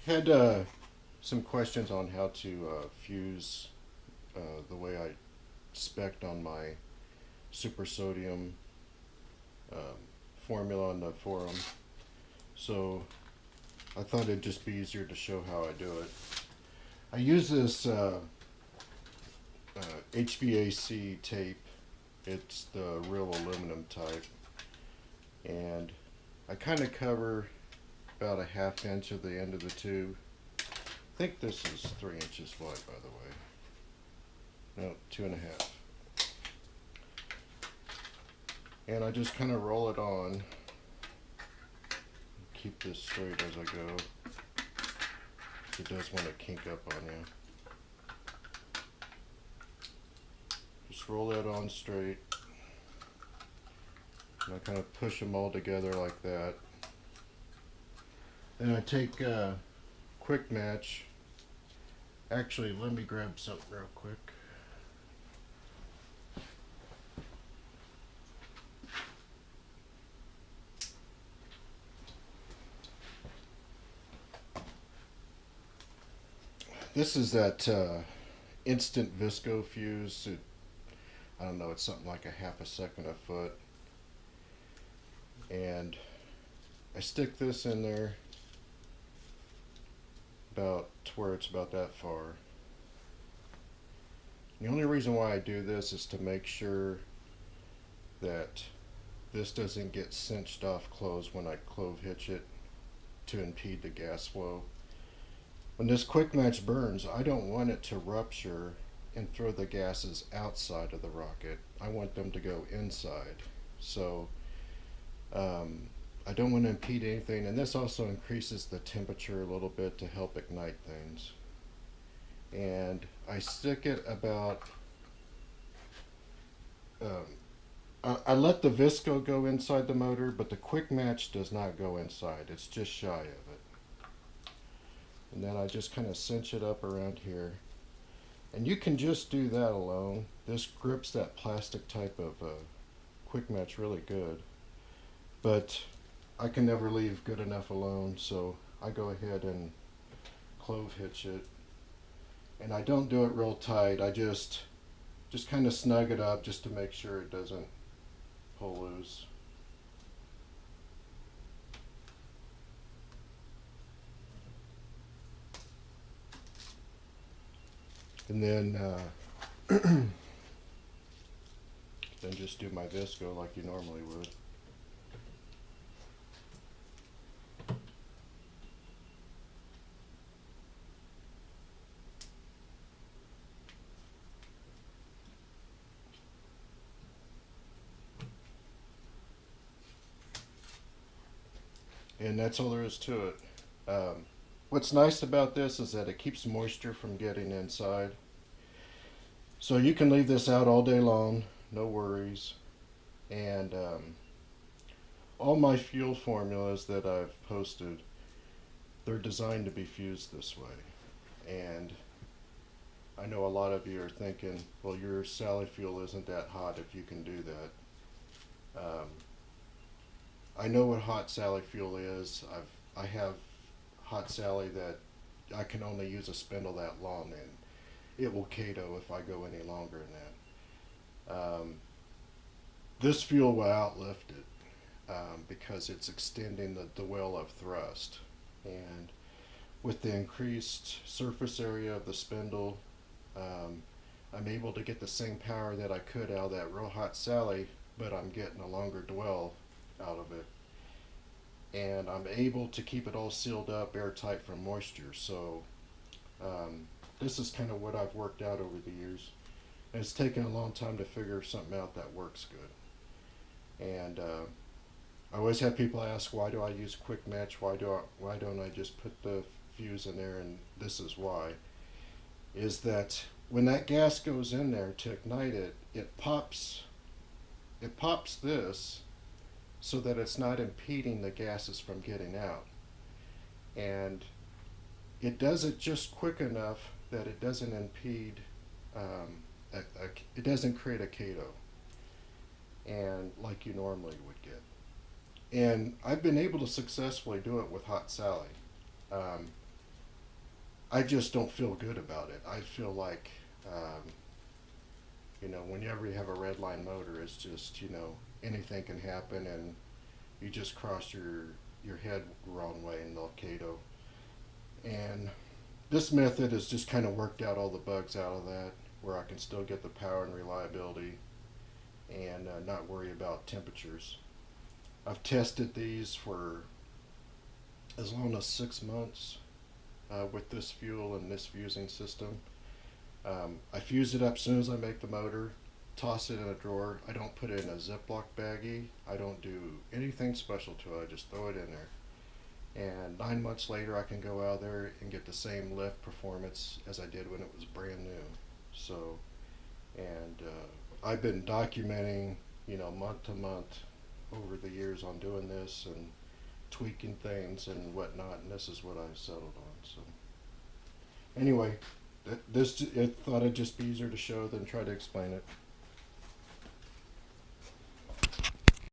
Had some questions on how to fuse the way I spec'd on my super sodium um, formula on the forum. So I thought it'd just be easier to show how I do it. I use this HVAC tape. It's the real aluminum type. And I kind of cover about a half inch of the end of the tube. I think this is 3 inches wide, by the way. No, 2.5. And I just kind of roll it on. Keep this straight as I go. It does want to kink up on you. Just roll that on straight. And I kind of push them all together like that. Then I take a quick match. Actually, let me grab something real quick. This is that instant visco fuse. I don't know, it's something like a half a second a foot. And I stick this in there about to where it's about that far. The only reason why I do this is to make sure that this doesn't get cinched off closed when I clove hitch it to impede the gas flow. When this quick match burns, I don't want it to rupture and throw the gases outside of the rocket. I want them to go inside. So I don't want to impede anything, and this also increases the temperature a little bit to help ignite things. And I stick it about I let the visco go inside the motor, but the quick match does not go inside. It's just shy of it. And then I just kind of cinch it up around here. And you can just do that alone. This grips that plastic type of quick match really good. But I can never leave good enough alone, so I go ahead and clove hitch it. And I don't do it real tight. I just kind of snug it up just to make sure it doesn't pull loose. And then just do my visco like you normally would. And that's all there is to it. What's nice about this is that it keeps moisture from getting inside. So you can leave this out all day long, no worries. And all my fuel formulas that I've posted, they're designed to be fused this way. And I know a lot of you are thinking, well, your Sally fuel isn't that hot if you can do that. I know what hot Sally fuel is. I have hot Sally that I can only use a spindle that long, and it will KO if I go any longer than that. This fuel will outlift it because it's extending the well of thrust, and with the increased surface area of the spindle, I'm able to get the same power that I could out of that real hot Sally, but I'm getting a longer dwell out of it. And I'm able to keep it all sealed up, airtight from moisture. So this is kind of what I've worked out over the years. And it's taken a long time to figure something out that works good. And I always have people ask, why do I use quick match? Why don't I just put the fuse in there? And this is why. Is that when that gas goes in there to ignite it, it pops this so that it's not impeding the gases from getting out. And it does it just quick enough that it doesn't impede, it doesn't create a KO, and like you normally would get. And I've been able to successfully do it with hot Sally. I just don't feel good about it. I feel like, um, whenever you have a red line motor, it's just, anything can happen, and you just cross your head wrong way in Elkato. And this method has just kind of worked out all the bugs out of that, where I can still get the power and reliability and not worry about temperatures. I've tested these for as long as 6 months with this fuel and this fusing system. I fuse it up as soon as I make the motor, toss it in a drawer. I don't put it in a Ziploc baggie. I don't do anything special to it. I just throw it in there. And 9 months later, I can go out there and get the same lift performance as I did when it was brand new. So, and I've been documenting, month to month over the years on doing this and tweaking things and whatnot, and this is what I settled on. So, anyway, I thought it'd just be easier to show than try to explain it.